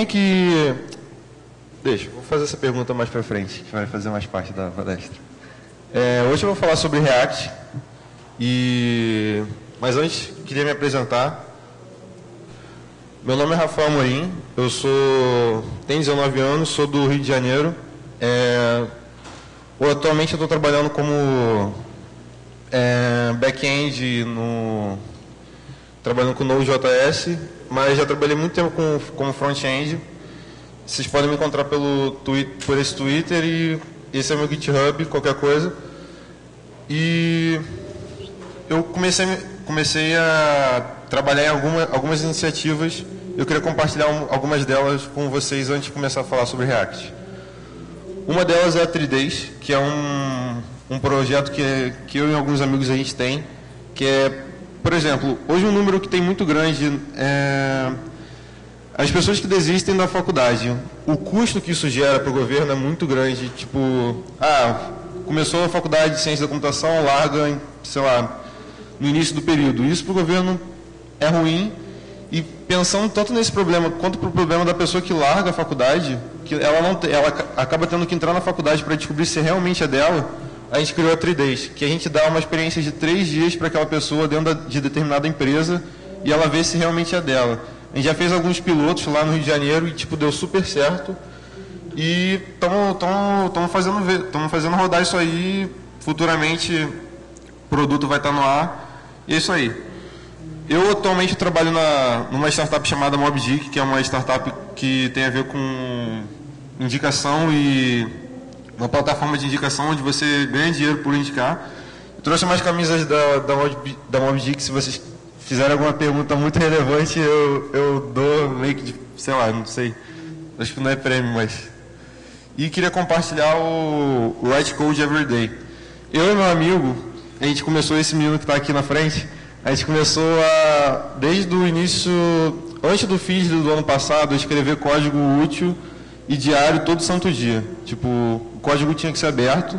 que... Deixa, vou fazer essa pergunta mais para frente, que vai fazer mais parte da palestra. Hoje eu vou falar sobre React, mas antes queria me apresentar. Meu nome é Rafael Amorim, tenho 19 anos, sou do Rio de Janeiro. Atualmente eu estou trabalhando como back-end, trabalhando com Node.js, mas já trabalhei muito tempo como front-end. Vocês podem me encontrar por esse Twitter e esse é meu GitHub, qualquer coisa. E eu comecei a trabalhar em algumas iniciativas. Eu queria compartilhar algumas delas com vocês antes de começar a falar sobre React. Uma delas é a 3Days, que é um projeto que eu e alguns amigos a gente tem, que é, por exemplo, hoje um número que tem muito grande é as pessoas que desistem da faculdade. O custo que isso gera para o governo é muito grande. Tipo, começou a faculdade de ciência da computação, larga, sei lá, no início do período. Isso para o governo é ruim. E pensando tanto nesse problema quanto para o problema da pessoa que larga a faculdade, que ela acaba tendo que entrar na faculdade para descobrir se realmente é dela, a gente criou a 3Days, que a gente dá uma experiência de 3 dias para aquela pessoa dentro de determinada empresa e ela vê se realmente é dela. A gente já fez alguns pilotos lá no Rio de Janeiro e deu super certo. E estamos fazendo rodar isso aí. Futuramente o produto vai estar no ar. E é isso aí. Eu atualmente trabalho numa startup chamada MobDic, que é uma startup que tem a ver com indicação e uma plataforma de indicação onde você ganha dinheiro por indicar. Eu trouxe umas camisas da MobDic. Se vocês fizerem alguma pergunta muito relevante, eu dou meio que, sei lá, não sei. Acho que não é prêmio, mas... E queria compartilhar o Write Code Everyday. Eu e meu amigo, a gente começou, esse menino que está aqui na frente, a gente começou desde o início, antes do feed do ano passado, a escrever código útil e diário todo santo dia. Tipo, o código tinha que ser aberto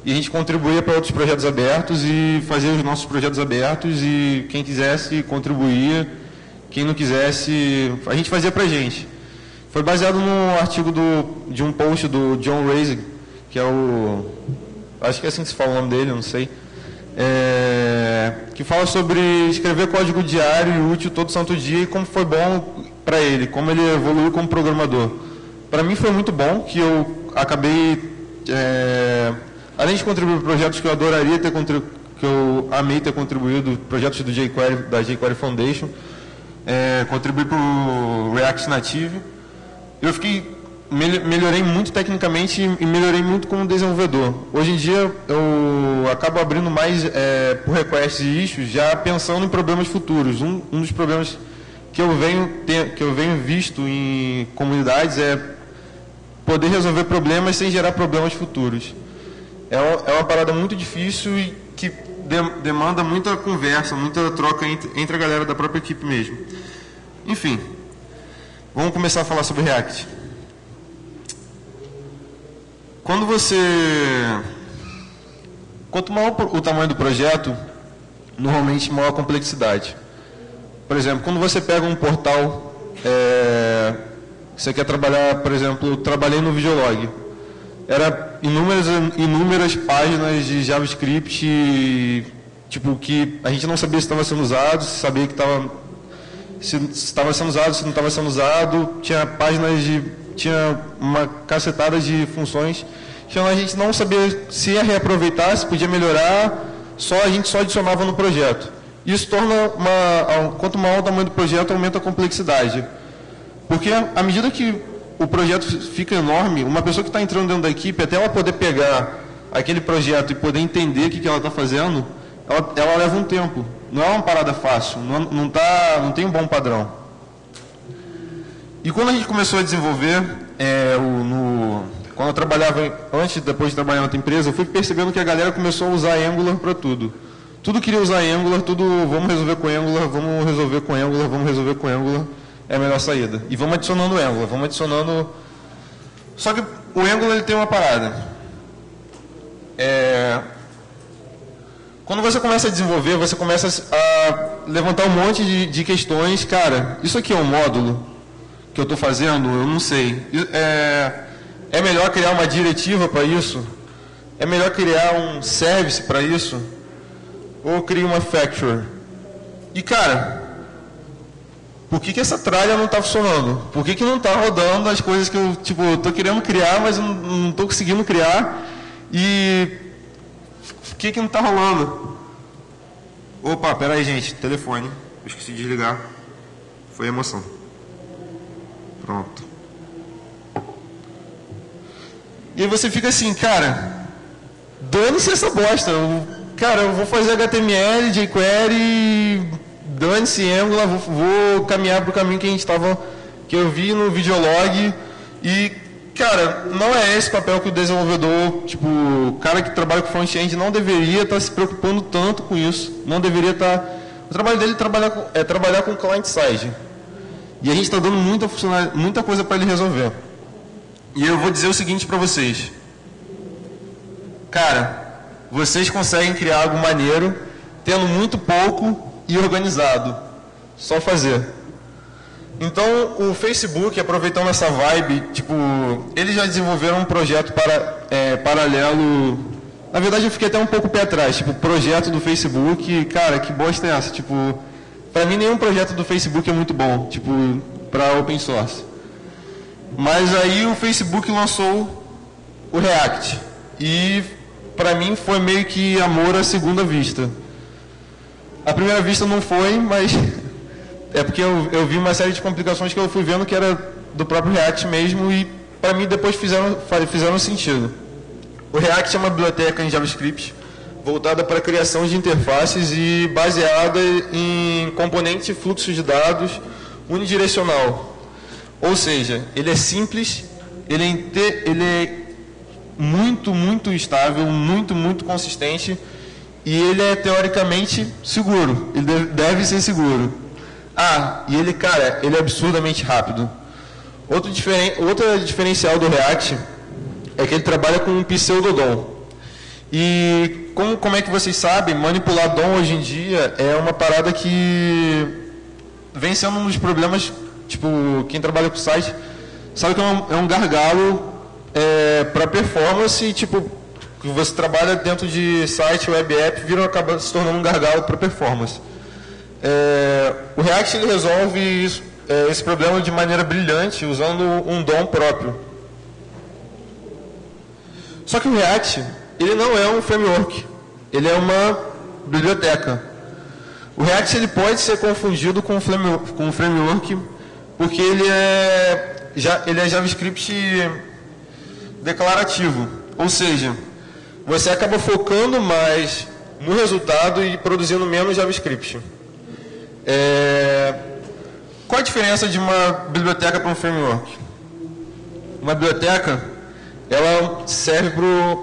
e a gente contribuía para outros projetos abertos e fazia os nossos projetos abertos e quem quisesse contribuía, quem não quisesse, a gente fazia para a gente. Foi baseado no artigo de um post do John Raising, que é acho que é assim que se fala o nome dele, eu não sei, que fala sobre escrever código diário e útil todo santo dia e como foi bom para ele, como ele evoluiu como programador. Para mim foi muito bom, que eu acabei, além de contribuir para projetos que eu adoraria ter contribuído, que eu amei ter contribuído, projetos do jQuery, da jQuery Foundation, contribuí para o React Native. Eu melhorei muito tecnicamente e melhorei muito como desenvolvedor. Hoje em dia eu acabo abrindo mais por requests e issues, já pensando em problemas futuros. Um dos problemas que eu venho visto em comunidades é poder resolver problemas sem gerar problemas futuros. É uma parada muito difícil e que demanda muita conversa, muita troca entre a galera da própria equipe mesmo. Enfim, vamos começar a falar sobre React. Quanto maior o tamanho do projeto, normalmente maior a complexidade. Por exemplo, quando você pega um portal, você quer trabalhar, por exemplo, trabalhei no Videolog. Era inúmeras páginas de JavaScript, tipo, que a gente não sabia se estava sendo usado, se estava sendo usado, se não estava sendo usado. Tinha uma cacetada de funções que a gente não sabia se ia reaproveitar, se podia melhorar, a gente só adicionava no projeto. Isso torna, quanto maior o tamanho do projeto, aumenta a complexidade. Porque à medida que o projeto fica enorme, uma pessoa que está entrando dentro da equipe, até ela poder pegar aquele projeto e poder entender o que ela está fazendo, ela leva um tempo. Não é uma parada fácil, não tem um bom padrão. E quando a gente começou a desenvolver, quando eu trabalhava, depois de trabalhar em outra empresa, eu fui percebendo que a galera começou a usar Angular para tudo. Tudo queria usar Angular, vamos resolver com Angular, vamos resolver com Angular, vamos resolver com Angular, é a melhor saída. E vamos adicionando Angular, vamos adicionando... Só que o Angular ele tem uma parada. Quando você começa a desenvolver, você começa a levantar um monte de questões. Cara, isso aqui é um módulo? que eu estou fazendo, eu não sei. É melhor criar uma diretiva para isso? É melhor criar um service para isso? Ou criar uma feature? E, cara, por que essa tralha não está funcionando? Por que não está rodando as coisas que eu estou querendo criar, mas não estou conseguindo criar? E por que não está rolando? Opa, peraí, gente, telefone. Eu esqueci de desligar. Foi emoção. Pronto. E aí você fica assim, cara, dane-se essa bosta. Eu vou fazer HTML, jQuery, dane-se Angular, vou caminhar para o caminho que eu vi no videolog. E, cara, não é esse papel que o desenvolvedor, o cara que trabalha com front-end não deveria estar se preocupando tanto com isso. Não deveria estar... O trabalho dele é trabalhar com client-side. E a gente está dando muita coisa para ele resolver. E eu vou dizer o seguinte para vocês. Cara, vocês conseguem criar algo maneiro, tendo muito pouco e organizado. Só fazer. Então, o Facebook, aproveitando essa vibe, eles já desenvolveram um projeto paralelo. Na verdade, eu fiquei até um pouco pé atrás. Projeto do Facebook, cara, que bosta é essa? Para mim, nenhum projeto do Facebook é muito bom, para open source. Mas aí o Facebook lançou o React. E, para mim, foi meio que amor à segunda vista. À primeira vista não foi, mas é porque eu vi uma série de complicações que eu fui vendo que era do próprio React mesmo e, para mim, depois fizeram sentido. O React é uma biblioteca em JavaScript voltada para a criação de interfaces e baseada em componente e fluxo de dados unidirecional. Ou seja, ele é simples, ele é muito, muito estável, muito, muito consistente e ele é teoricamente seguro. Ele deve ser seguro. E ele, cara, ele é absurdamente rápido. Outro diferencial do React é que ele trabalha com um pseudo-DOM. E como é que vocês sabem, manipular DOM hoje em dia é uma parada que vem sendo um dos problemas. Quem trabalha com site sabe que é um gargalo para performance. Que você trabalha dentro de site, web app, acaba se tornando um gargalo para performance. O React ele resolve esse problema de maneira brilhante, usando um DOM próprio. Só que o React ele não é um framework, ele é uma biblioteca. O React ele pode ser confundido com um framework porque ele é JavaScript declarativo. Ou seja, você acaba focando mais no resultado e produzindo menos JavaScript. Qual a diferença de uma biblioteca para um framework? Uma biblioteca ela serve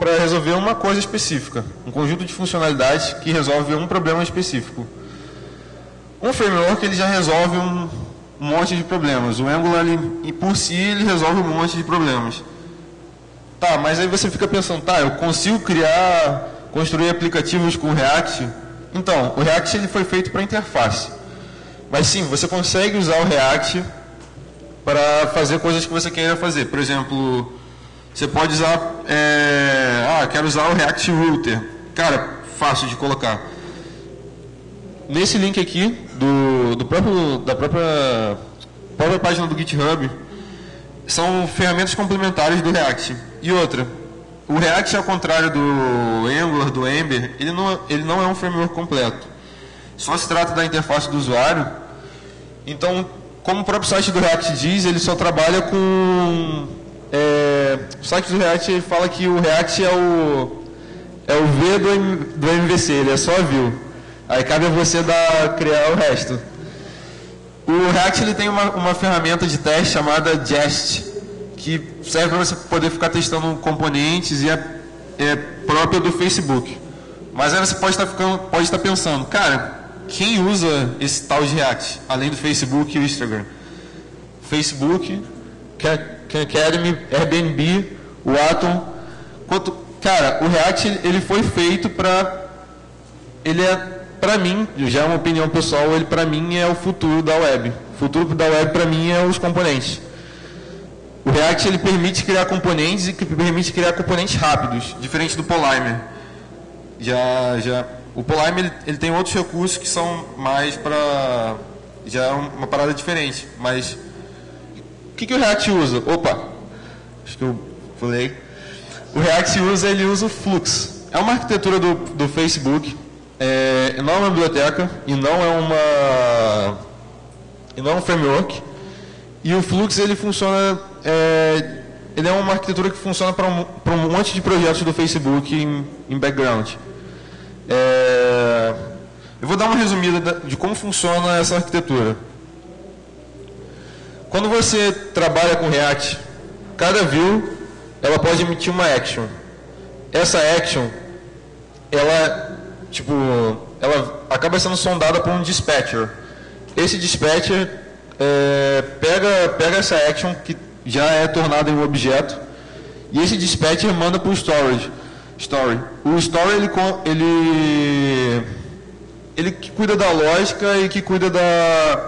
para resolver uma coisa específica, um conjunto de funcionalidades que resolve um problema específico. Um framework ele já resolve um monte de problemas. O Angular, por si, ele resolve um monte de problemas. Mas aí você fica pensando, eu consigo construir aplicativos com o React? Então, o React ele foi feito para interface. Mas sim, você consegue usar o React para fazer coisas que você queira fazer. Por exemplo, você pode usar, quero usar o React Router. Cara, fácil de colocar. Nesse link aqui, da própria página do GitHub, são ferramentas complementares do React. E outra, o React, ao contrário do Angular, do Ember, ele não é um framework completo. Só se trata da interface do usuário. Então, como o próprio site do React diz, ele só trabalha com... o site do React ele fala que o React é o V do MVC, ele é só view. Aí cabe a você criar o resto. O React ele tem uma ferramenta de teste chamada Jest, que serve para você poder ficar testando componentes e é própria do Facebook. Mas aí você pode estar pensando, cara, quem usa esse tal de React, além do Facebook e o Instagram? Facebook, Academy, Airbnb, o Atom. Cara, o React ele foi feito para... Para mim, já é uma opinião pessoal, ele para mim é o futuro da web. O futuro da web para mim é os componentes. O React ele permite criar componentes e que permite criar componentes rápidos, diferente do Polymer. O Polymer ele tem outros recursos que são mais para já é uma parada diferente. Mas o que o React usa? Opa, acho que eu falei. O React ele usa o Flux. É uma arquitetura do Facebook. Não é uma biblioteca e não é um framework. E o Flux ele funciona, ele é uma arquitetura que funciona para um monte de projetos do Facebook em background. Eu vou dar uma resumida de como funciona essa arquitetura. Quando você trabalha com React, cada view ela pode emitir uma action. Essa action ela acaba sendo sondada por um dispatcher. Esse dispatcher pega essa action que já é tornada em um objeto e esse dispatcher manda para o storage. O story ele que cuida da lógica e que cuida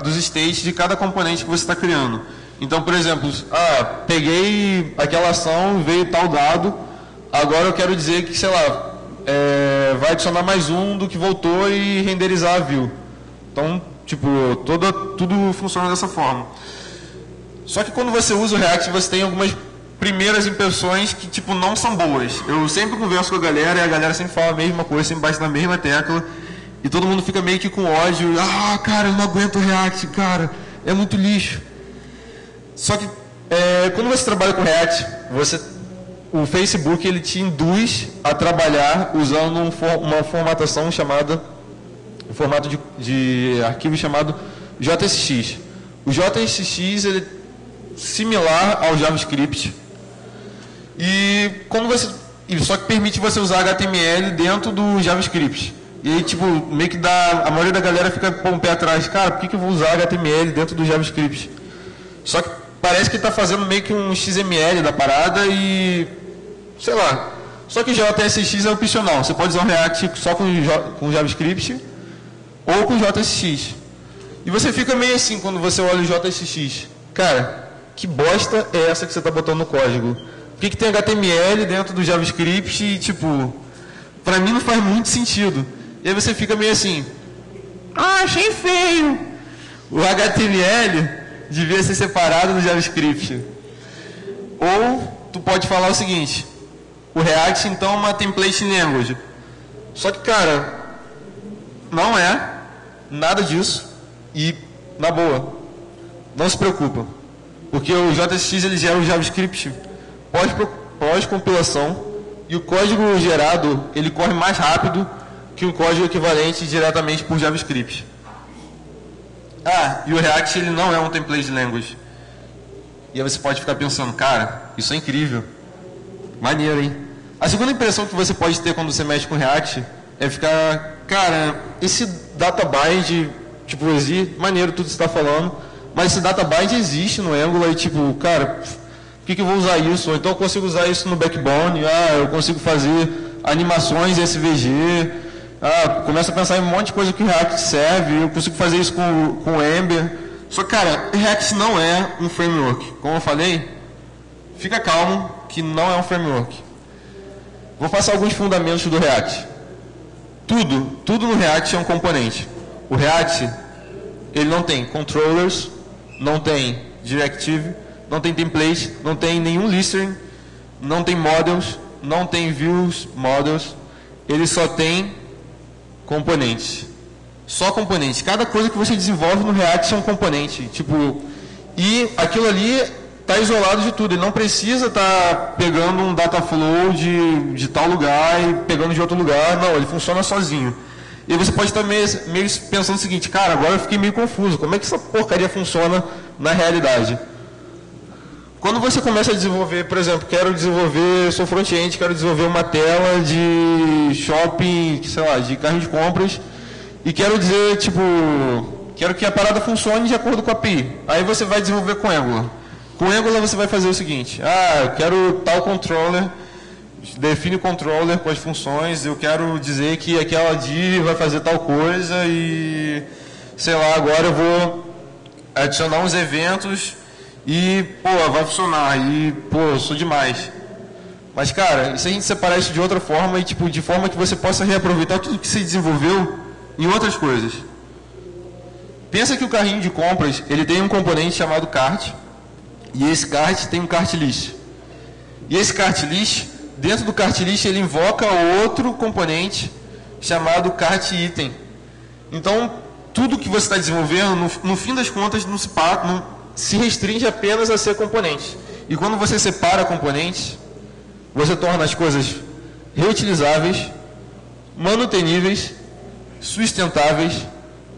dos states de cada componente que você está criando. Então, por exemplo, peguei aquela ação, veio tal dado, agora eu quero dizer que, sei lá, vai adicionar mais um do que voltou e renderizar a view. Então, tipo, tudo funciona dessa forma. Só que quando você usa o React, você tem algumas primeiras impressões que, tipo, não são boas. Eu sempre converso com a galera e a galera sempre fala a mesma coisa, sempre bate na mesma tecla. E todo mundo fica meio que com ódio. Cara, eu não aguento o React, cara. É muito lixo. Só que, quando você trabalha com React, o Facebook ele te induz a trabalhar usando uma formatação chamada, um formato de arquivo chamado JSX. O JSX ele é similar ao JavaScript só que permite você usar HTML dentro do JavaScript. E aí, tipo, meio que a maioria da galera fica com o pé atrás. Cara, por que eu vou usar HTML dentro do JavaScript? Só que parece que está fazendo meio que um XML da parada e sei lá. Só que JSX é opcional. Você pode usar o React só com JavaScript ou com JSX. E você fica meio assim quando você olha o JSX. Cara, que bosta é essa que você está botando no código? Por que tem HTML dentro do JavaScript e, tipo, pra mim não faz muito sentido. E aí você fica meio assim, achei feio. O HTML devia ser separado do JavaScript. Ou tu pode falar o seguinte, o React então é uma template language. Só que, cara, não é nada disso. E, na boa, não se preocupa. Porque o JSX ele gera o JavaScript pós-compilação e o código gerado ele corre mais rápido que um código equivalente diretamente por JavaScript. E o React ele não é um template language. E aí você pode ficar pensando, cara, isso é incrível. Maneiro, hein? A segunda impressão que você pode ter quando você mexe com React é ficar, cara, esse data bind, tipo, existe, maneiro tudo que você está falando, mas esse data bind existe no Angular e tipo, cara, por que eu vou usar isso? Ou então eu consigo usar isso no Backbone, eu consigo fazer animações SVG, começa a pensar em um monte de coisa que o React serve, eu consigo fazer isso com o Ember. Só que, cara, React não é um framework. Como eu falei, fica calmo que não é um framework. Vou passar alguns fundamentos do React. Tudo no React é um componente. O React, ele não tem controllers, não tem directive, não tem template, não tem nenhum listening, não tem models, não tem views, models. Ele só tem componentes. Só componentes. Cada coisa que você desenvolve no React é um componente. Tipo, e aquilo ali está isolado de tudo. Ele não precisa estar pegando um data flow de tal lugar e pegando de outro lugar. Não, ele funciona sozinho. E você pode estar meio pensando o seguinte, cara, agora eu fiquei meio confuso. Como é que essa porcaria funciona na realidade? Quando você começa a desenvolver, por exemplo, sou front-end, quero desenvolver uma tela de shopping, sei lá, de carro de compras, e quero dizer, tipo, quero que a parada funcione de acordo com a API. Aí você vai desenvolver com Angular. Com Angular você vai fazer o seguinte, eu quero tal controller, define o controller com as funções, eu quero dizer que aquela div vai fazer tal coisa e, sei lá, agora eu vou adicionar uns eventos e, pô, vai funcionar, e, pô, eu sou demais. Mas, cara, e se a gente separar isso de outra forma, e, tipo, de forma que você possa reaproveitar tudo que você desenvolveu em outras coisas. Pensa que o carrinho de compras, ele tem um componente chamado cart, e esse cart tem um cart list. E esse cart list, dentro do cart list, ele invoca outro componente chamado cart item. Então, tudo que você está desenvolvendo, no fim das contas, não se restringe apenas a ser componentes. E quando você separa componentes, você torna as coisas reutilizáveis, manuteníveis, sustentáveis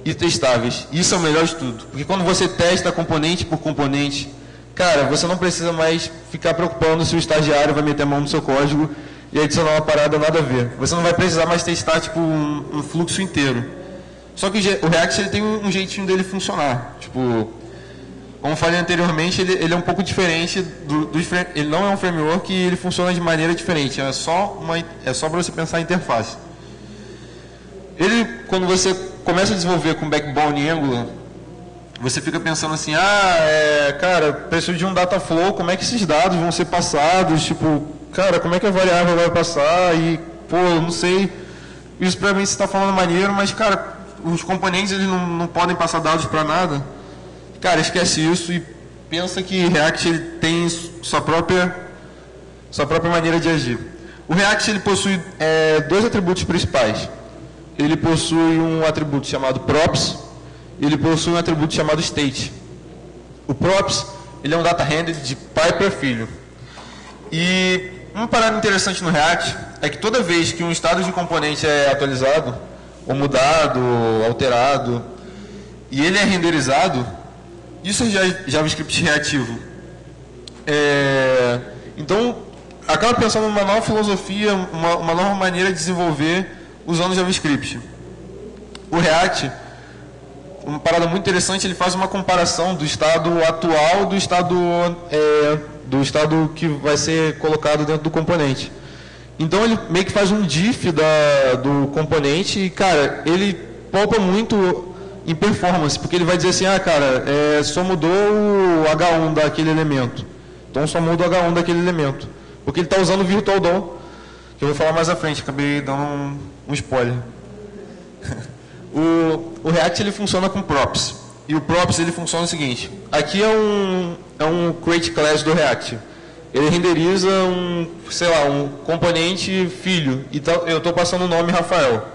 e testáveis. Isso é o melhor de tudo. Porque quando você testa componente por componente, cara, você não precisa mais ficar preocupando se o estagiário vai meter a mão no seu código e adicionar uma parada nada a ver. Você não vai precisar mais testar tipo um fluxo inteiro. Só que o React ele tem um jeitinho dele funcionar. Tipo, como falei anteriormente, ele é um pouco diferente ele não é um framework e ele funciona de maneira diferente. É só para você pensar em interface. Ele, quando você começa a desenvolver com Backbone e Angular, você fica pensando assim, cara, preciso de um data flow, como é que esses dados vão ser passados? Tipo, cara, como é que a variável vai passar? E, pô, eu não sei. Isso pra mim você está falando maneiro, mas, cara, os componentes eles não podem passar dados para nada. Cara, esquece isso e pensa que React ele tem sua própria maneira de agir. O React ele possui dois atributos principais. Ele possui um atributo chamado props, e ele possui um atributo chamado state. O props ele é um data handler de pai para filho. E uma parada interessante no React é que toda vez que um estado de componente é atualizado, ou mudado, ou alterado, e ele é renderizado, isso é JavaScript reativo. Então, acaba pensando numa nova filosofia, uma nova maneira de desenvolver usando JavaScript. O React, uma parada muito interessante, ele faz uma comparação do estado atual do estado que vai ser colocado dentro do componente. Então ele meio que faz um diff do componente e, cara, ele poupa muito em performance, porque ele vai dizer assim, cara, só mudou o H1 daquele elemento. Então só muda o H1 daquele elemento. Porque ele está usando o Virtual DOM, que eu vou falar mais à frente, acabei dando um spoiler. O React ele funciona com props. E o props ele funciona o seguinte, aqui é um create class do React. Ele renderiza um componente filho. Então eu estou passando o nome Rafael.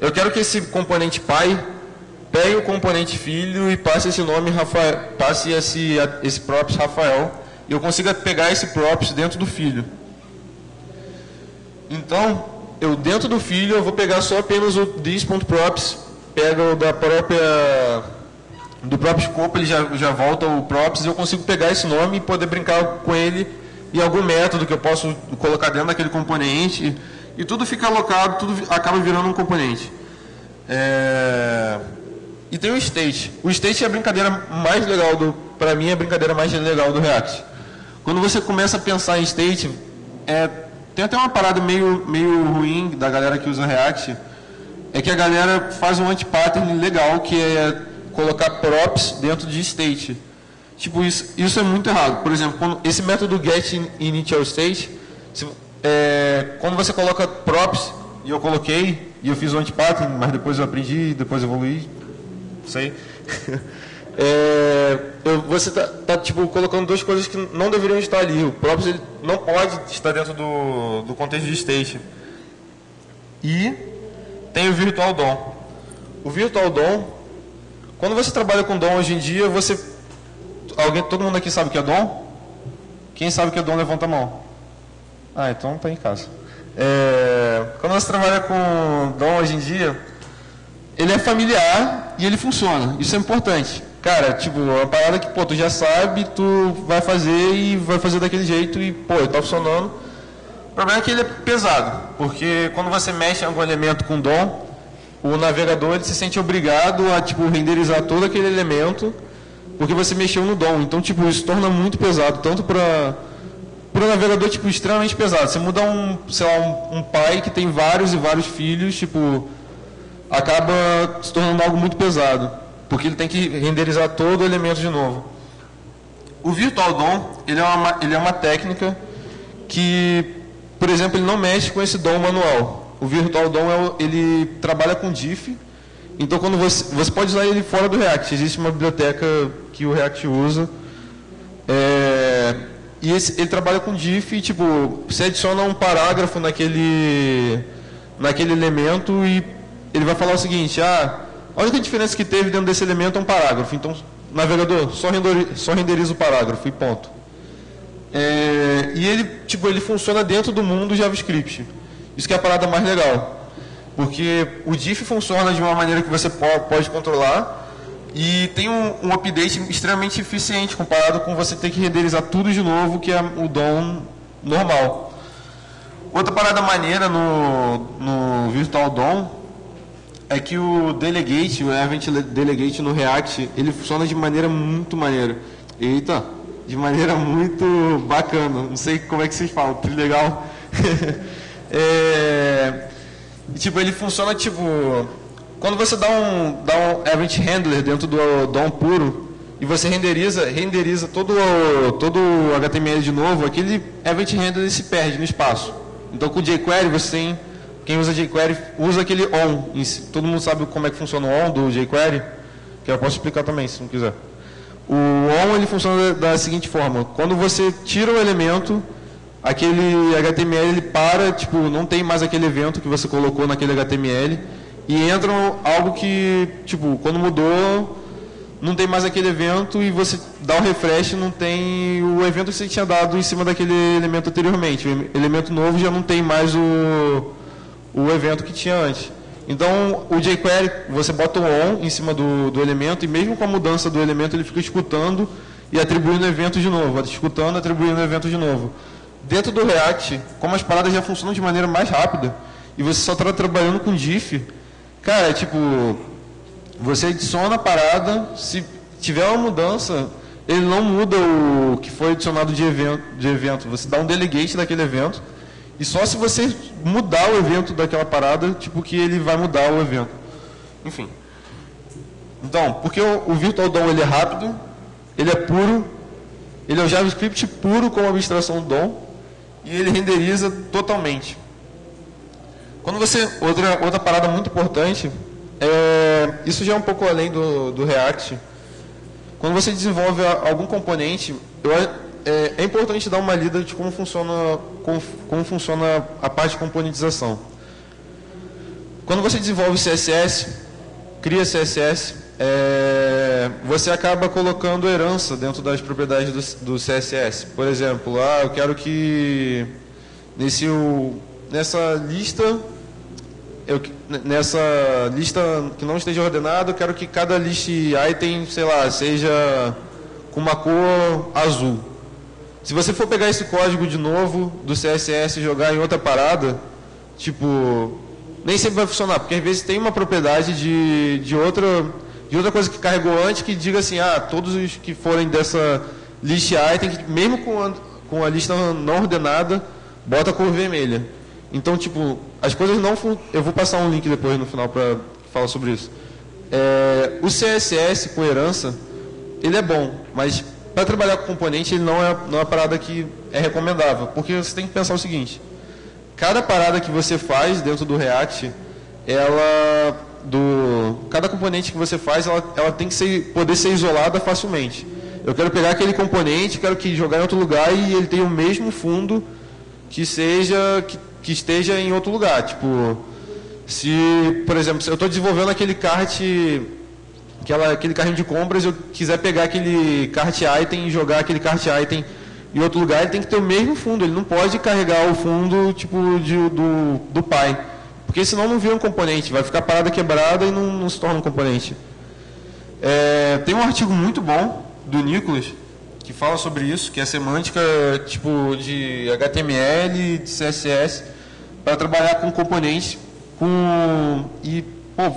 Eu quero que esse componente pai pegue o componente filho e passe esse nome Rafael, passe esse props Rafael, e eu consiga pegar esse props dentro do filho. Então, dentro do filho eu vou pegar só apenas o this.props, pego do próprio escopo, ele já volta o props, e eu consigo pegar esse nome e poder brincar com ele em algum método que eu posso colocar dentro daquele componente, e tudo fica alocado, tudo acaba virando um componente. E tem o state. O state é a brincadeira mais legal para mim, é a brincadeira mais legal do React. Quando você começa a pensar em state, tem até uma parada meio ruim da galera que usa React, é que a galera faz um anti-pattern legal, que é colocar props dentro de state. Tipo, isso é muito errado. Por exemplo, esse método getInitialState, quando você coloca props, e eu coloquei, e eu fiz o anti-pattern, mas depois eu aprendi, depois evoluí, sei. Você está tipo, colocando duas coisas que não deveriam estar ali. O props ele não pode estar dentro do contexto de state. E tem o Virtual DOM. O Virtual DOM, quando você trabalha com DOM hoje em dia, todo mundo aqui sabe o que é DOM? Quem sabe o que é DOM, levanta a mão. Então está em casa. Quando você trabalha com DOM hoje em dia, ele é familiar e ele funciona. Isso é importante. Cara, tipo, é uma parada que, tu já sabe, tu vai fazer e vai fazer daquele jeito e, tá funcionando. O problema é que ele é pesado, porque quando você mexe em algum elemento com DOM, o navegador ele se sente obrigado a, renderizar todo aquele elemento, porque você mexeu no DOM. Então, isso torna muito pesado, tanto para o navegador, extremamente pesado. Você muda um pai que tem vários e vários filhos, acaba se tornando algo muito pesado, porque ele tem que renderizar todo o elemento de novo. O Virtual DOM, ele é uma técnica que, por exemplo, ele não mexe com esse DOM manual. O Virtual DOM, ele trabalha com diff, então quando você pode usar ele fora do React. Existe uma biblioteca que o React usa, e ele trabalha com diff, e, tipo, você adiciona um parágrafo naquele elemento e ele vai falar o seguinte: a única diferença que teve dentro desse elemento é um parágrafo, então navegador, só renderiza o parágrafo e ponto. E ele funciona dentro do mundo JavaScript. Isso que é a parada mais legal. Porque o diff funciona de uma maneira que você pode controlar e tem um update extremamente eficiente comparado com você ter que renderizar tudo de novo, que é o DOM normal. Outra parada maneira no Virtual DOM é que o Delegate, o Event Delegate no React, ele funciona de maneira muito maneira. Eita, de maneira muito bacana. Não sei como é que vocês falam, legal. Ele funciona quando você dá um Event Handler dentro do DOM puro e você renderiza todo o HTML de novo, aquele Event Handler se perde no espaço. Então com o jQuery quem usa jQuery usa aquele on. Todo mundo sabe como é que funciona o on do jQuery? Que eu posso explicar também, se não quiser. O on, ele funciona da seguinte forma: quando você tira o elemento, aquele HTML ele para, não tem mais aquele evento que você colocou naquele HTML, e entra algo que, quando mudou, não tem mais aquele evento, e você dá um refresh, não tem o evento que você tinha dado em cima daquele elemento anteriormente. O elemento novo já não tem mais o evento que tinha antes. Então, o jQuery, você bota o on em cima do elemento, e mesmo com a mudança do elemento, ele fica escutando e atribuindo evento de novo, escutando e atribuindo evento de novo. Dentro do React, como as paradas já funcionam de maneira mais rápida, e você só está trabalhando com diff, cara, você adiciona a parada, se tiver uma mudança, ele não muda o que foi adicionado de evento. Você dá um delegate daquele evento, e só se você mudar o evento daquela parada, que ele vai mudar o evento. Enfim. Então, porque o Virtual DOM ele é rápido, ele é puro, ele é o JavaScript puro com abstração DOM, e ele renderiza totalmente. Outra parada muito importante, isso já é um pouco além do React. Quando você desenvolve algum componente, é importante dar uma lida de como funciona a parte de componentização. Quando você desenvolve CSS, cria CSS, você acaba colocando herança dentro das propriedades do CSS. Por exemplo, eu quero que nessa lista que não esteja ordenada, eu quero que cada list item, seja com uma cor azul. Se você for pegar esse código de novo do CSS e jogar em outra parada, nem sempre vai funcionar, porque às vezes tem uma propriedade de outra coisa que carregou antes que diga assim: todos os que forem dessa list item, mesmo com a lista não ordenada, bota a cor vermelha. Então, as coisas não funcionam. Eu vou passar um link depois no final para falar sobre isso. O CSS com herança, ele é bom, mas para trabalhar com componente, ele não é uma parada que é recomendável, porque você tem que pensar o seguinte: cada parada que você faz dentro do React, cada componente que você faz, ela tem que poder ser isolada facilmente. Eu quero pegar aquele componente, quero jogar em outro lugar e ele tenha o mesmo fundo que esteja em outro lugar. Se, por exemplo, se eu estou desenvolvendo aquele carrinho de compras, eu quiser pegar aquele cart item e jogar aquele cart item em outro lugar, ele tem que ter o mesmo fundo. Ele não pode carregar o fundo do pai, porque senão não vira um componente, vai ficar parada quebrada e não se torna um componente. Tem um artigo muito bom do Nicolas que fala sobre isso, que é a semântica de HTML, de CSS, para trabalhar com componentes,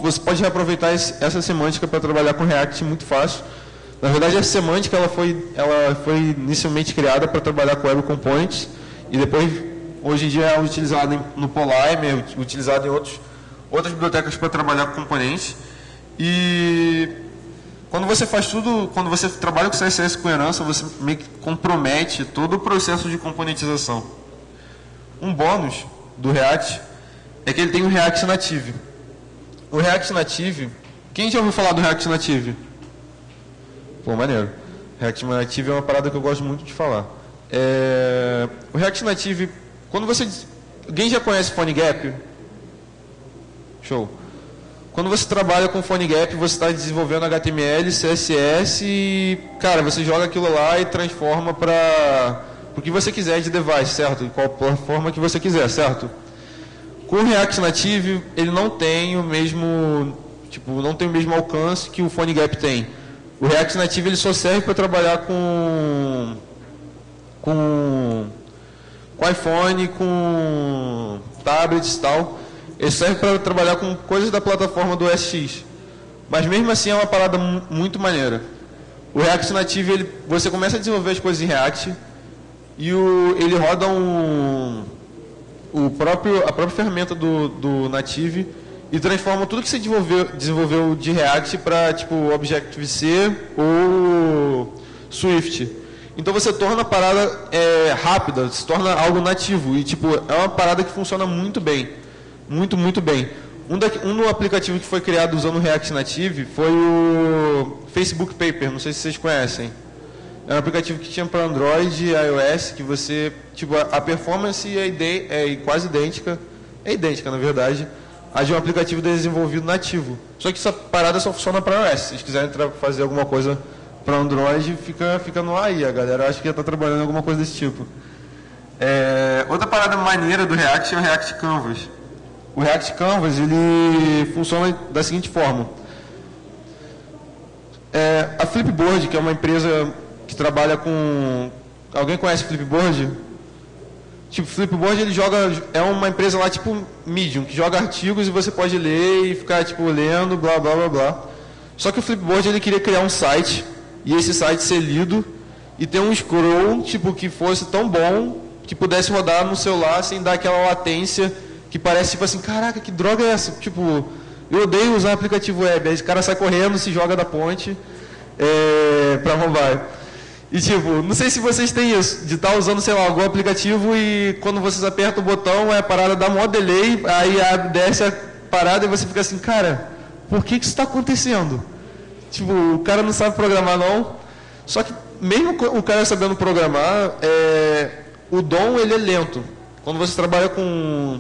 você pode reaproveitar essa semântica para trabalhar com React muito fácil. Na verdade, essa semântica ela foi inicialmente criada para trabalhar com Web Components, e depois, hoje em dia, é utilizada no Polymer, utilizada em outras bibliotecas para trabalhar com componentes. E quando você faz tudo, quando você trabalha com CSS com herança, você meio que compromete todo o processo de componentização. Um bônus do React é que ele tem o React Native. O React Native, quem já ouviu falar do React Native? Pô, maneiro. React Native é uma parada que eu gosto muito de falar. O React Native, quando você... Alguém já conhece PhoneGap? Show. Quando você trabalha com PhoneGap, você está desenvolvendo HTML, CSS e, cara, você joga aquilo lá e transforma para o que você quiser de device, certo? De qual forma que você quiser, certo? Com o React Native, ele não tem o mesmo, não tem o mesmo alcance que o PhoneGap tem. O React Native ele só serve para trabalhar com iPhone, com tablets e tal. Ele serve para trabalhar com coisas da plataforma do OS X. Mas mesmo assim é uma parada muito maneira. O React Native, você começa a desenvolver as coisas em React e ele roda a própria ferramenta do Native e transforma tudo que você desenvolveu de React para Objective-C ou Swift. Então você torna a parada rápida, se torna algo nativo e é uma parada que funciona muito bem. Muito, muito bem. Um aplicativo que foi criado usando o React Native foi o Facebook Paper, não sei se vocês conhecem. É um aplicativo que tinha para Android e iOS, que você, a performance é quase idêntica, na verdade, a de um aplicativo desenvolvido nativo. Só que essa parada só funciona para iOS. Se vocês quiserem fazer alguma coisa para Android, fica no ar aí. A galera acha que já está trabalhando em alguma coisa desse tipo. Outra parada maneira do React é o React Canvas. O React Canvas ele funciona da seguinte forma. A Flipboard, que é uma empresa que trabalha com... Alguém conhece Flipboard? Flipboard ele é uma empresa lá Medium, que joga artigos e você pode ler e ficar lendo, blá, blá, blá, blá. Só que o Flipboard ele queria criar um site, e esse site ser lido, e ter um scroll que fosse tão bom, que pudesse rodar no celular sem dar aquela latência, que parece assim, caraca, que droga é essa? Eu odeio usar aplicativo web. Aí o cara sai correndo, se joga da ponte para roubar. E não sei se vocês têm isso, de estar usando, sei lá, algum aplicativo e quando vocês apertam o botão, a parada dá mó delay, aí desce a parada e você fica assim, cara, por que isso está acontecendo? O cara não sabe programar não. Só que mesmo o cara sabendo programar, o DOM ele é lento. Quando você trabalha com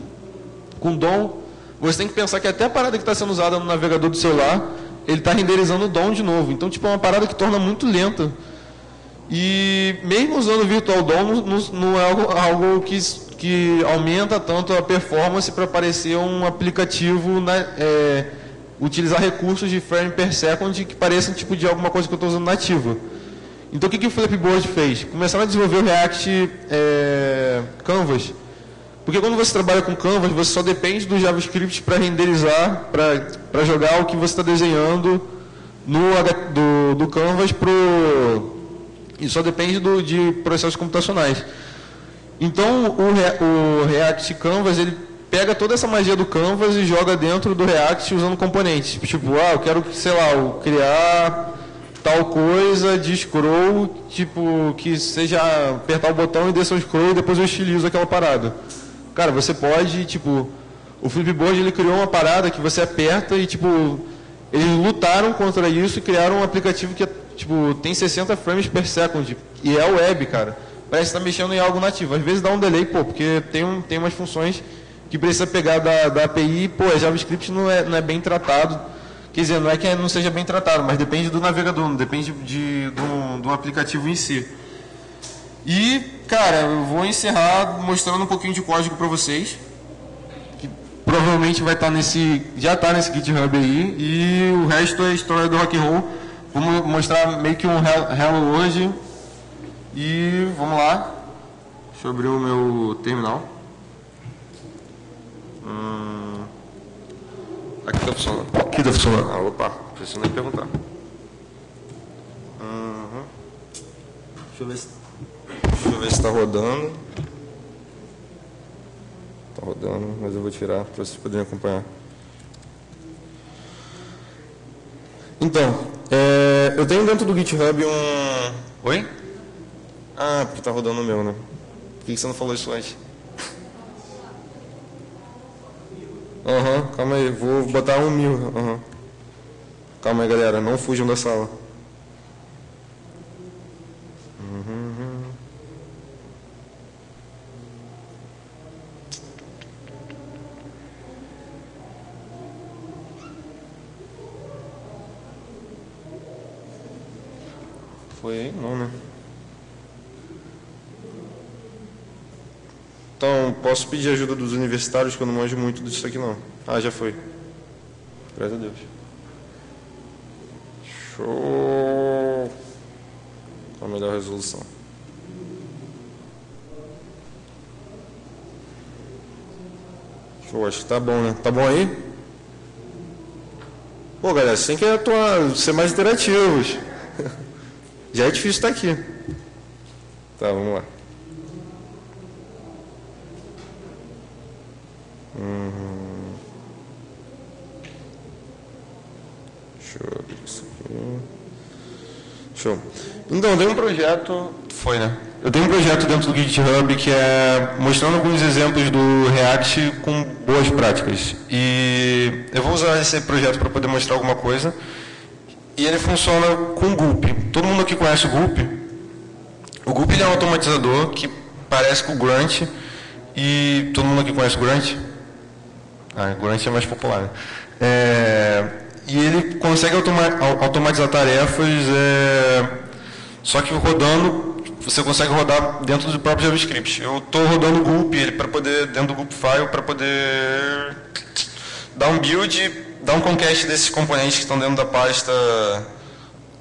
DOM, você tem que pensar que até a parada que está sendo usada no navegador do celular, ele está renderizando o DOM de novo. Então, é uma parada que torna muito lenta. E mesmo usando o Virtual DOM, não é algo que aumenta tanto a performance para parecer um aplicativo, utilizar recursos de frame per second que pareçam de alguma coisa que eu estou usando nativa. Então, o que o Flipboard fez? Começaram a desenvolver o React Canvas. Porque quando você trabalha com Canvas, você só depende do JavaScript para renderizar, para jogar o que você está desenhando do Canvas e só depende de processos computacionais. Então, o React Canvas, ele pega toda essa magia do Canvas e joga dentro do React usando componentes. Eu quero, criar tal coisa de scroll, que seja apertar o botão e descer o scroll e depois eu estilizo aquela parada. Cara, você pode, o Flipboard ele criou uma parada que você aperta e, eles lutaram contra isso e criaram um aplicativo que, tem 60 frames per second. E é web, cara. Parece que está mexendo em algo nativo. Às vezes dá um delay, porque tem umas funções que precisa pegar da API, JavaScript não é bem tratado. Quer dizer, não é que não seja bem tratado, mas depende do navegador, não depende do aplicativo em si. E, cara, eu vou encerrar mostrando um pouquinho de código para vocês, que provavelmente vai estar já está nesse GitHub aí, e o resto é história do rock and roll. Vamos mostrar meio que um Hello hoje, e vamos lá. Deixa eu abrir o meu terminal. Aqui está funcionando. Aqui está funcionando. Opa, preciso nem perguntar. Deixa eu ver se está rodando. Está rodando, mas eu vou tirar para vocês poderem acompanhar. Então, Eu tenho dentro do GitHub um... Oi? Ah, porque tá rodando o meu, né? Por que você não falou isso antes? Calma aí, vou botar 1.000. Calma aí, galera, não fujam da sala. Foi aí? Não, né? Então, posso pedir ajuda dos universitários, que eu não manjo muito disso aqui, não. Ah, já foi. Graças a Deus. Show! Com a melhor resolução. Show, acho que tá bom, né? Tá bom aí? Pô, galera, você tem que atuar, ser mais interativos. Já é difícil estar aqui. Tá, vamos lá. Deixa eu abrir isso aqui. Show. Então, eu tenho um projeto... Foi, né? Eu tenho um projeto dentro do GitHub que é mostrando alguns exemplos do React com boas práticas. E eu vou usar esse projeto para poder mostrar alguma coisa. E ele funciona com Gulp. Todo mundo aqui conhece o Gulp? O Gulp ele é um automatizador que parece com o Grunt. E todo mundo aqui conhece o Grunt? Ah, o Grunt é mais popular, né? E ele consegue automatizar tarefas, só que rodando, você consegue rodar dentro do próprio JavaScript. Eu estou rodando o Gulp ele para poder, dentro do Gulp file, para poder dar um build, dar um concat desses componentes que estão dentro da pasta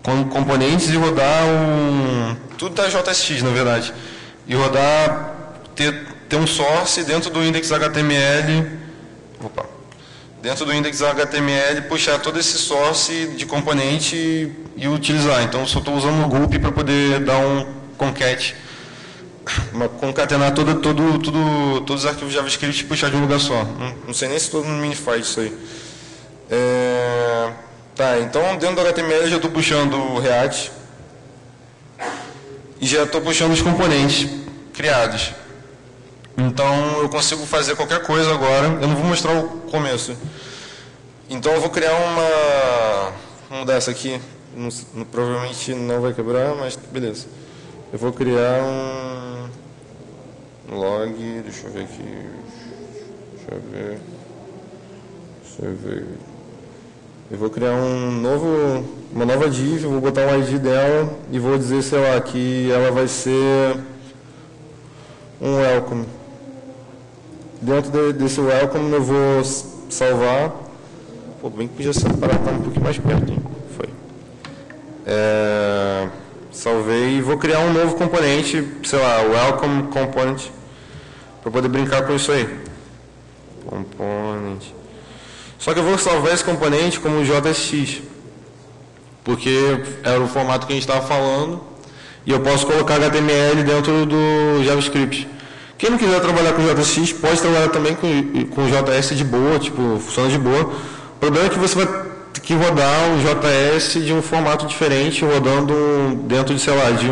com componentes e rodar tudo da JSX, na verdade. E rodar, ter um source dentro do index.html. Dentro do index.html, puxar todo esse source de componente e utilizar. Então, eu só estou usando o Gulp para poder dar um concat, concatenar todos os arquivos JavaScript e puxar de um lugar só. Não sei nem se estou no Minify isso aí. Tá, então dentro do HTML eu já estou puxando o React e já estou puxando os componentes criados. Então eu consigo fazer qualquer coisa agora. Eu não vou mostrar o começo. Então eu vou criar uma dessa aqui. Provavelmente não vai quebrar, mas beleza. Eu vou criar um log. Deixa eu ver aqui. Deixa eu ver. Eu vou criar uma nova div. Vou botar o ID dela e vou dizer, sei lá, que ela vai ser um welcome. Dentro desse welcome eu vou salvar. Pô, bem que podia separar, tá um pouquinho mais perto, hein? Foi. Salvei e vou criar um novo componente, sei lá, welcome component, para poder brincar com isso aí. Component. Só que eu vou salvar esse componente como JSX, porque era o formato que a gente estava falando, e eu posso colocar HTML dentro do JavaScript. Quem não quiser trabalhar com JSX, pode trabalhar também com JS de boa, tipo, funciona de boa. O problema é que você vai ter que rodar o JS de um formato diferente, rodando dentro de, sei lá, de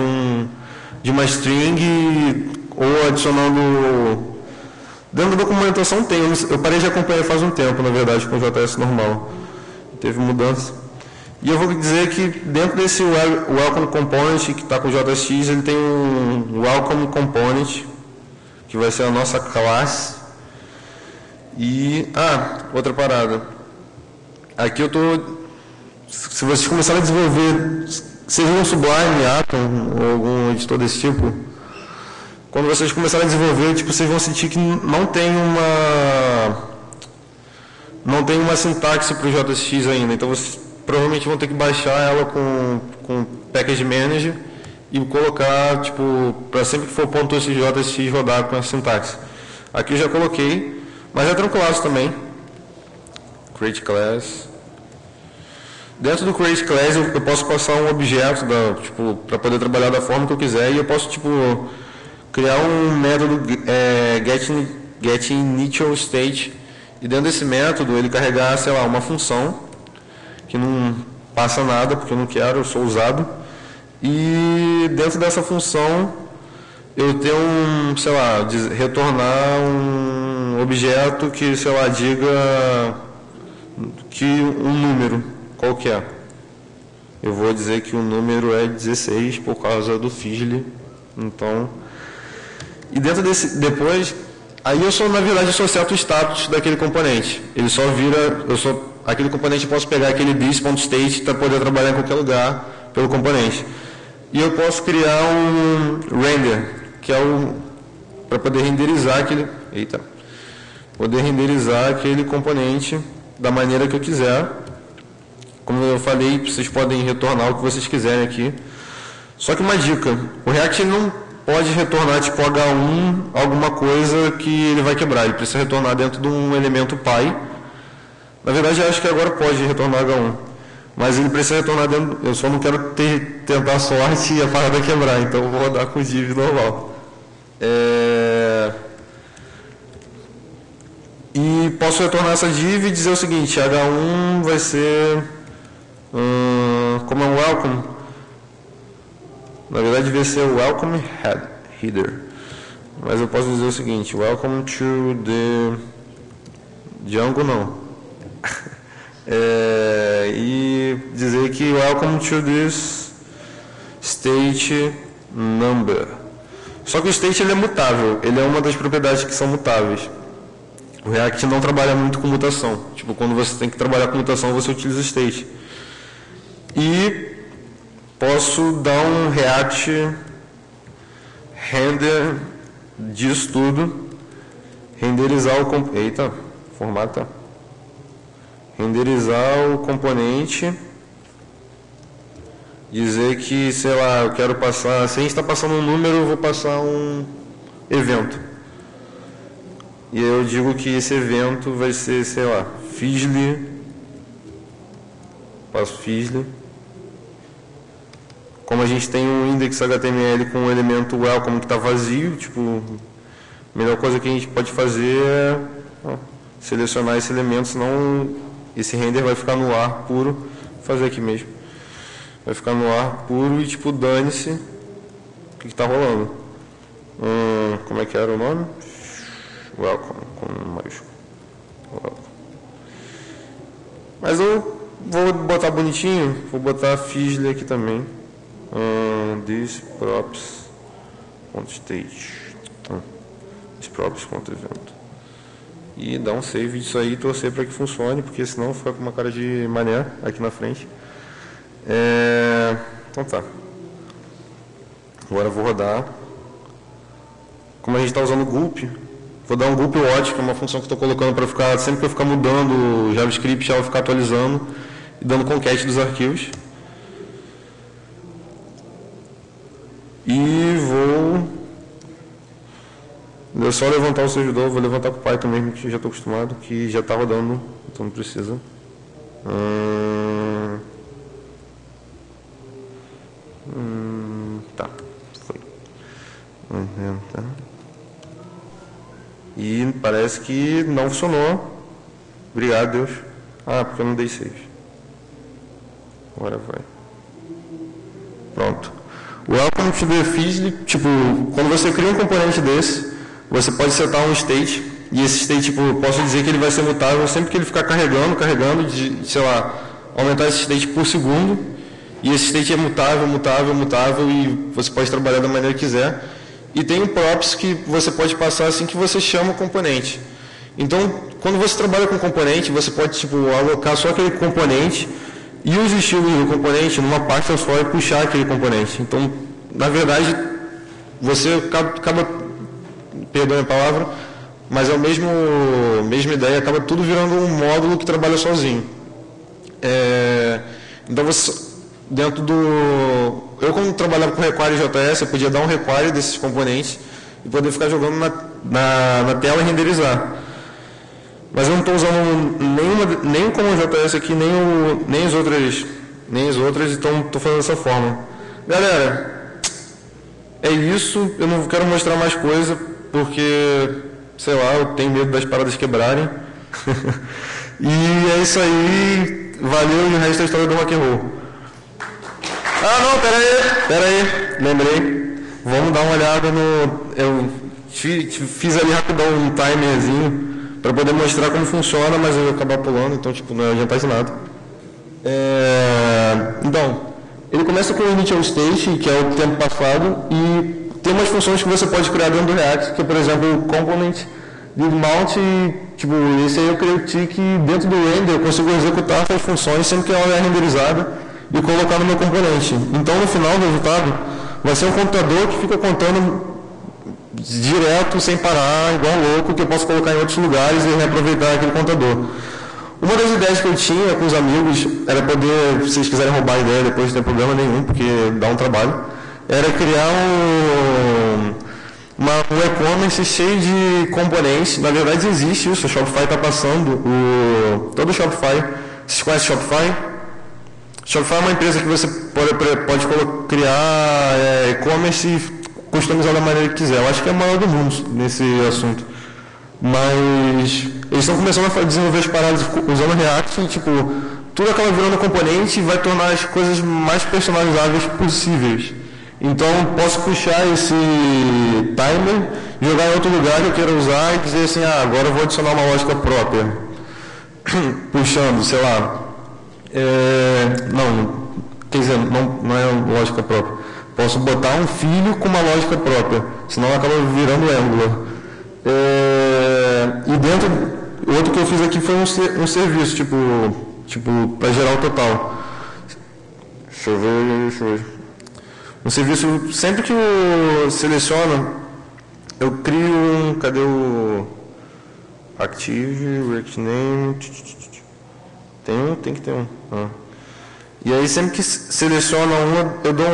uma string ou adicionando... Dentro da documentação tem, eu parei de acompanhar faz um tempo, na verdade, com o JS normal. Teve mudança. E eu vou dizer que dentro desse Welcome Component, que está com o JSX, ele tem um Welcome Component, que vai ser a nossa classe. E, outra parada. Aqui eu estou... Se vocês começarem a desenvolver, seja um Sublime, Atom, ou algum editor desse tipo, quando vocês começarem a desenvolver, tipo, vocês vão sentir que não tem uma sintaxe para o JSX ainda. Então, vocês provavelmente vão ter que baixar ela com Package Manager e colocar, tipo, para sempre que for .JSX rodar com a sintaxe. Aqui eu já coloquei, mas é tranquilaço também. Create Class. Dentro do Create Class eu posso passar um objeto, tipo, para poder trabalhar da forma que eu quiser, e eu posso, tipo, criar um método getInitialState, e dentro desse método ele carregar, sei lá, uma função que não passa nada, porque eu não quero, eu sou usado. E dentro dessa função, eu tenho sei lá, retornar um objeto que, sei lá, diga que um número qualquer. Eu vou dizer que o número é 16 por causa do Fizzly. Então, e dentro desse, depois, aí na verdade, eu só seto o status daquele componente. Ele só vira, aquele componente eu posso pegar aquele this.state para poder trabalhar em qualquer lugar pelo componente. E eu posso criar um render, que é para poder renderizar aquele componente da maneira que eu quiser. Como eu falei, vocês podem retornar o que vocês quiserem aqui. Só que uma dica, o React não pode retornar tipo H1 alguma coisa que ele vai quebrar, ele precisa retornar dentro de um elemento Py. Na verdade, eu acho que agora pode retornar H1, mas ele precisa retornar dentro, eu só não quero tentar a sorte e a parada quebrar, então eu vou rodar com o div normal. E posso retornar essa div e dizer o seguinte, H1 vai ser, como é um welcome, na verdade devia ser o welcome header, mas eu posso dizer o seguinte, welcome to the Django não, e dizer que welcome to this state number. Só que o state ele é mutável, ele é uma das propriedades que são mutáveis. O React não trabalha muito com mutação. Tipo, quando você tem que trabalhar com mutação, você utiliza o state. E posso dar um React render disso tudo, renderizar renderizar o componente, dizer que, sei lá, eu quero passar, se a gente está passando um número, eu vou passar um evento. E eu digo que esse evento vai ser, sei lá, Fizzly, passo Fizzly. Como a gente tem um index HTML com o elemento welcome que está vazio, tipo, a melhor coisa que a gente pode fazer é selecionar esse elemento, senão esse render vai ficar no ar puro. Vou fazer aqui mesmo. Vai ficar no ar puro e, tipo, dane-se o que está rolando. Como é que era o nome? Welcome, com maiúsculo. Welcome. Mas eu vou botar bonitinho, vou botar Fizzly aqui também. This props.stage. This props.event. E dar um save disso aí e torcer para que funcione, porque senão fica com uma cara de mané aqui na frente. Então tá. Agora eu vou rodar. Como a gente está usando o gulp, vou dar um gulp watch, que é uma função que estou colocando para ficar, sempre que eu ficar mudando o JavaScript, ela ficar atualizando e dando concat dos arquivos. E vou só levantar o servidor, vou levantar com o Python mesmo, que já estou acostumado, que já está rodando, então não precisa. Tá, foi. E parece que não funcionou. Obrigado, Deus. Porque eu não dei save. Agora vai. Pronto. O Welcome to the Fizzly, tipo, quando você cria um componente desse, você pode setar um state, e esse state, tipo, eu posso dizer que ele vai ser mutável sempre que ele ficar carregando, sei lá, aumentar esse state por segundo, e esse state é mutável, e você pode trabalhar da maneira que quiser. E tem um props que você pode passar assim que você chama o componente. Então, quando você trabalha com componente, você pode, tipo, alocar só aquele componente e os estilos do componente numa pasta só e puxar aquele componente. Então, na verdade, você acaba, perdoe a palavra, mas é a mesma ideia, acaba tudo virando um módulo que trabalha sozinho. Então, você, dentro do... Eu, como trabalhava com require JS, eu podia dar um require desses componentes e poder ficar jogando na tela e renderizar. Mas eu não estou usando nem como JS aqui, nem as outras, então estou fazendo dessa forma. Galera, é isso. Eu não quero mostrar mais coisa, porque, sei lá, eu tenho medo das paradas quebrarem. E é isso aí. valeu, e o resto é a história do rock and roll. Ah, não, pera aí, lembrei. Vamos dar uma olhada no... Eu fiz ali rapidão um timerzinho para poder mostrar como funciona, mas eu ia acabar pulando, então tipo, não ia adiantar de nada. Então, ele começa com o initial state, que é o tempo passado, e tem umas funções que você pode criar dentro do React, que é, por exemplo, o component leave mount, e, tipo, esse aí eu criei o tick dentro do render, eu consigo executar essas funções sempre que ela é renderizada e colocar no meu componente. Então, no final do resultado, vai ser um computador que fica contando direto, sem parar, igual louco, que eu posso colocar em outros lugares e reaproveitar aquele contador. Uma das ideias que eu tinha com os amigos era poder, se vocês quiserem roubar a ideia depois, não tem problema nenhum, porque dá um trabalho, era criar um e-commerce cheio de componentes. Na verdade existe isso, o Shopify está passando, todo o Shopify. Vocês conhecem o Shopify? Shopify é uma empresa que você pode criar e-commerce customizado da maneira que quiser. Eu acho que é a maior do mundo nesse assunto. Mas eles estão começando a desenvolver as paradas usando React e, tipo, tudo acaba virando componente e vai tornar as coisas mais personalizáveis possíveis. Então, posso puxar esse timer, jogar em outro lugar que eu queira usar e dizer assim, agora eu vou adicionar uma lógica própria. Puxando, sei lá. Quer dizer, não é lógica própria. Posso botar um filho com uma lógica própria, senão acaba virando Angular. E dentro, o outro que eu fiz aqui foi um serviço, tipo para gerar o total. Deixa eu ver. Um serviço, sempre que eu seleciono, eu crio cadê o Active, React Name, tem que ter um. E aí sempre que seleciona eu dou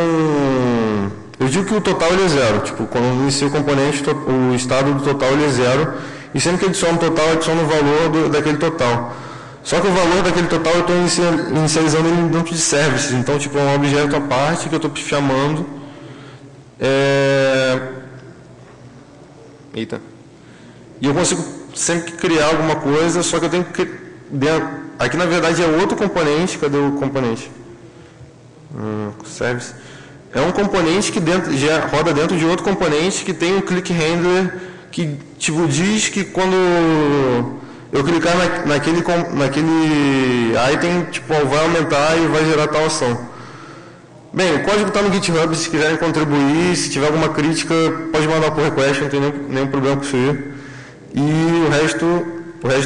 eu digo que o total ele é zero, tipo, quando eu inicio o componente, o estado do total ele é zero, e sempre que adiciono o total, adiciono o valor daquele total. Só que o valor daquele total eu estou inicializando ele dentro de services, então tipo, é um objeto à parte que eu estou chamando. Eita. E eu consigo sempre criar alguma coisa, só que eu tenho que... Aqui na verdade é outro componente, cadê o componente? Service. É um componente que já roda dentro de outro componente que tem um click handler que tipo, diz que quando eu clicar naquele item, tipo, vai aumentar e vai gerar tal ação. Bem, o código está no GitHub, se quiserem contribuir, se tiver alguma crítica, pode mandar por request, não tem nenhum problema com isso aí. E o resto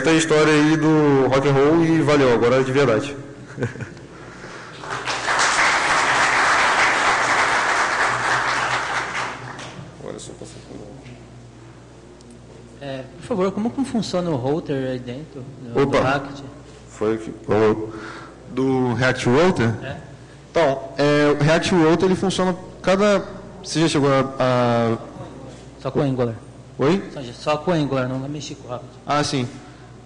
é a história aí do rock and roll e valeu, agora é de verdade. Por favor, como funciona o router aí dentro do React? Foi aqui. Do React Router? Então, o React Router ele funciona Você já chegou a... Só com Angular. Oi? Só com Angular, não mexi com o React. Ah, sim.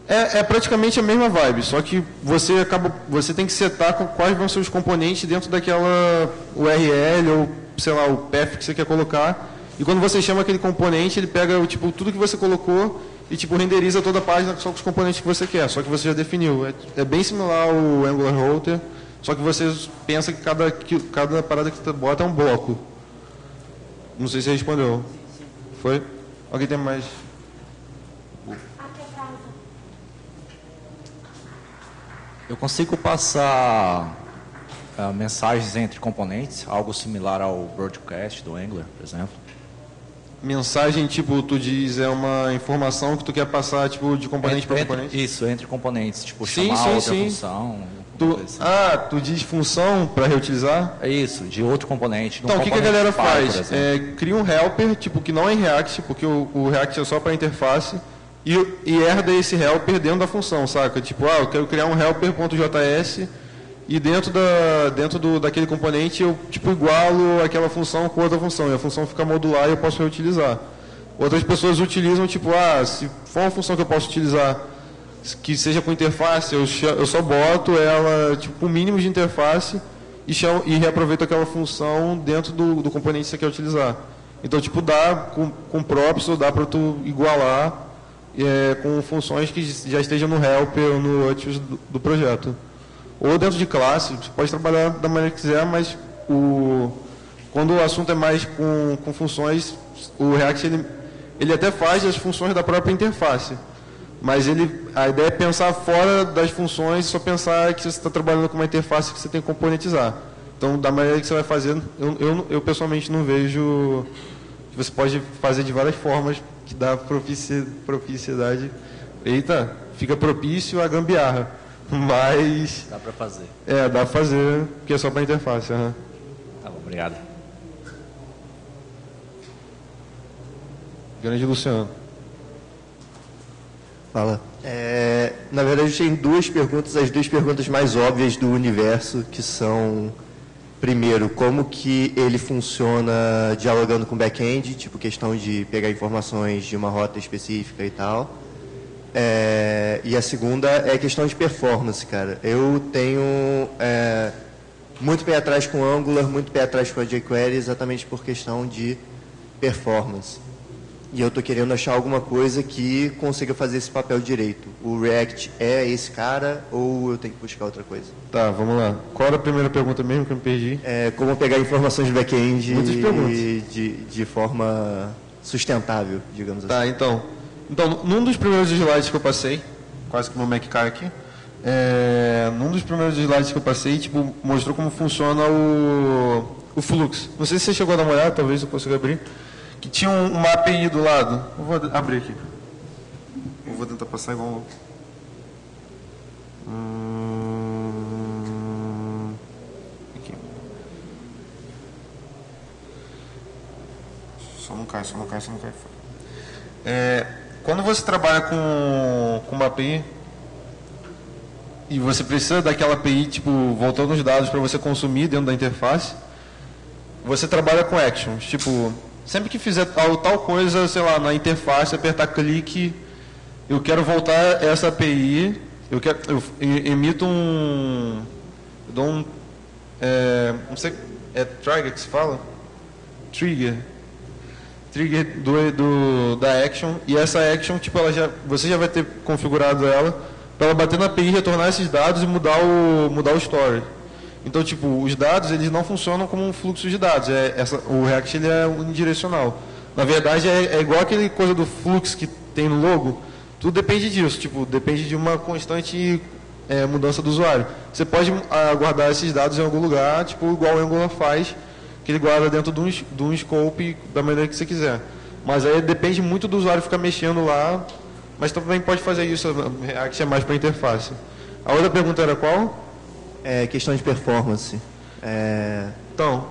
É praticamente a mesma vibe, só que você tem que setar quais vão ser os componentes dentro daquela URL ou, sei lá, o path que você quer colocar. E quando você chama aquele componente, ele pega tipo, tudo que você colocou e tipo, renderiza toda a página só com os componentes que você quer, só que você já definiu. É bem similar ao Angular Router, só que você pensa que cada parada que você bota é um bloco. Não sei se você respondeu. Foi? Alguém tem mais? Eu consigo passar mensagens entre componentes, algo similar ao broadcast do Angular, por exemplo. Mensagem, tipo, tu diz, é uma informação que tu quer passar, tipo, de componente para componente? Isso, entre componentes, tipo, chamar outra função. Tu diz função para reutilizar? É isso, de outro componente. Então, o que a galera faz? Cria um helper, tipo, que não é em React, porque o React é só para interface, e herda esse helper dentro da função, saca? Tipo, eu quero criar um helper.js e dentro daquele componente eu tipo, igualo aquela função com outra função, e a função fica modular e eu posso reutilizar. Outras pessoas utilizam, tipo, se for uma função que eu posso utilizar que seja com interface, eu só boto ela, tipo, o mínimo de interface e reaproveito aquela função dentro do componente que você quer utilizar. Então, tipo, dá com props ou dá para tu igualar com funções que já estejam no helper ou no utils do projeto. ou dentro de classe, você pode trabalhar da maneira que quiser, mas quando o assunto é mais com funções, o React ele até faz as funções da própria interface, mas a ideia é pensar fora das funções, só pensar que você está trabalhando com uma interface que você tem que componentizar. Então, da maneira que você vai fazer, eu pessoalmente não vejo que você pode fazer de várias formas que dá proficiedade. Eita, fica propício a gambiarra, mas... Dá para fazer. Dá para fazer, porque é só para interface. Uhum. Tá bom, obrigado. Grande Luciano. Fala. Na verdade, eu tenho duas perguntas, as duas perguntas mais óbvias do universo, que são, primeiro, como que ele funciona dialogando com o back-end, tipo questão de pegar informações de uma rota específica e tal. E a segunda é a questão de performance, cara. Eu tenho muito pé atrás com Angular, muito pé atrás com a jQuery, exatamente por questão de performance. E eu estou querendo achar alguma coisa que consiga fazer esse papel direito. O React é esse cara ou eu tenho que buscar outra coisa? Tá, vamos lá. Qual era a primeira pergunta mesmo que eu me perdi? Como pegar informações de back-end de forma sustentável, digamos assim. Tá, então, num dos primeiros slides que eu passei, quase que meu Mac cai aqui, num dos primeiros slides que eu passei, tipo, mostrou como funciona o fluxo. Não sei se você chegou a dar uma olhada, talvez eu consiga abrir. Que tinha uma API do lado. Eu vou abrir aqui. Eu vou tentar passar igual... Aqui. Só não cai. Quando você trabalha com uma API e você precisa daquela API, tipo, voltando os dados para você consumir dentro da interface, você trabalha com actions, tipo... Sempre que fizer tal coisa, sei lá, na interface, apertar clique, eu quero voltar essa API, eu emito eu dou não sei, trigger que se fala? Trigger da action, e essa action, tipo, você já vai ter configurado ela para ela bater na API, retornar esses dados e mudar o storage. Então, tipo, os dados, eles não funcionam como um fluxo de dados. O React, ele é unidirecional. Na verdade, é igual aquele coisa do fluxo que tem no logo. Tudo depende disso. Tipo, depende de uma constante mudança do usuário. Você pode guardar esses dados em algum lugar, tipo, igual o Angular faz, que ele guarda dentro de um scope da maneira que você quiser. Mas aí depende muito do usuário ficar mexendo lá, mas também pode fazer isso. O React é mais para interface. A outra pergunta era qual? Questão de performance. Então,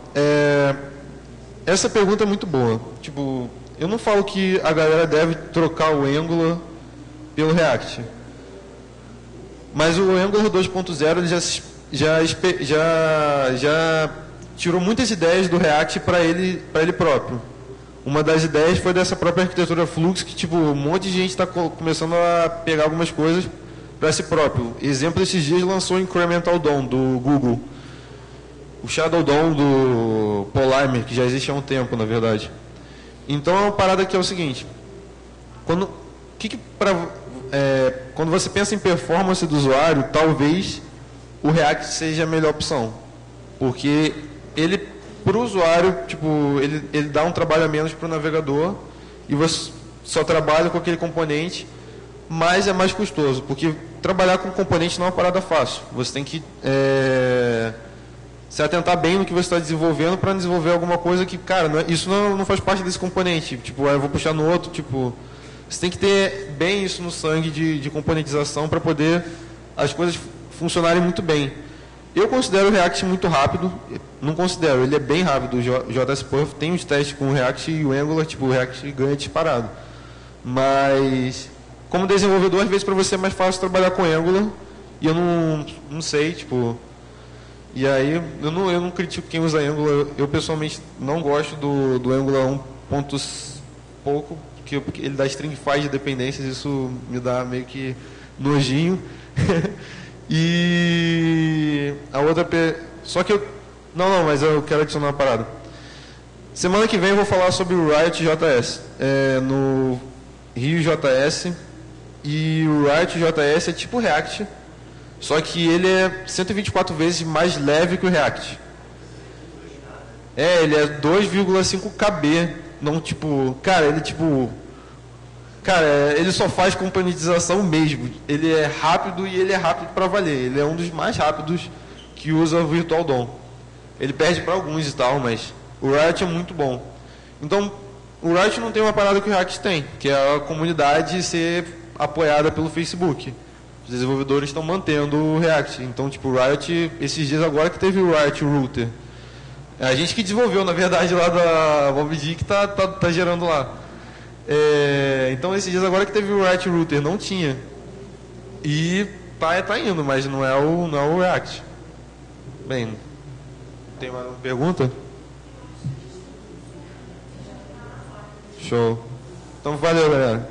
essa pergunta é muito boa. Tipo, eu não falo que a galera deve trocar o Angular pelo React. Mas o Angular 2.0 ele já tirou muitas ideias do React para ele próprio. Uma das ideias foi dessa própria arquitetura Flux, que tipo, um monte de gente está começando a pegar algumas coisas para si próprio. Exemplo, esses dias lançou o Incremental DOM do Google. O Shadow DOM do Polymer, que já existe há um tempo, na verdade. Então é uma parada que é o seguinte. Quando você pensa em performance do usuário, talvez o React seja a melhor opção. Porque ele, para o usuário, tipo, ele dá um trabalho a menos para o navegador e você só trabalha com aquele componente, mas é mais custoso, porque trabalhar com componente não é uma parada fácil. Você tem que se atentar bem no que você está desenvolvendo para desenvolver alguma coisa que, cara, isso não faz parte desse componente. Tipo, eu vou puxar no outro, tipo... Você tem que ter bem isso no sangue de componentização para poder as coisas funcionarem muito bem. Eu considero o React muito rápido, não considero, ele é bem rápido. O JS Perf tem uns testes com o React e o Angular, tipo, o React ganha disparado. Mas, como desenvolvedor, às vezes para você é mais fácil trabalhar com Angular, e eu não sei, tipo... E aí, eu não critico quem usa Angular, eu pessoalmente não gosto do Angular 1 pouco, porque ele dá stringify de dependências, isso me dá meio que nojinho. E a outra... Só que eu... Não, mas eu quero adicionar uma parada. Semana que vem eu vou falar sobre o Riot.js. No Rio.js. E o Riot.js é tipo React, Só que ele é 124 vezes mais leve que o React. Ele é 2,5 KB. Não, tipo... Cara, ele só faz componentização mesmo. Ele é rápido e ele é rápido para valer. Ele é um dos mais rápidos que usa o Virtual DOM. Ele perde para alguns e tal, mas o Riot é muito bom. Então, o Riot não tem uma parada que o React tem, que é a comunidade ser apoiada pelo Facebook. Os desenvolvedores estão mantendo o React. Então, tipo, o Riot, esses dias agora que teve o Riot Router. É a gente que desenvolveu, na verdade, lá da MobD que tá gerando lá. Então, esses dias agora que teve o Riot Router, não tinha. E tá indo, mas não é o React. Bem, tem mais uma pergunta? Show. Então, valeu, galera.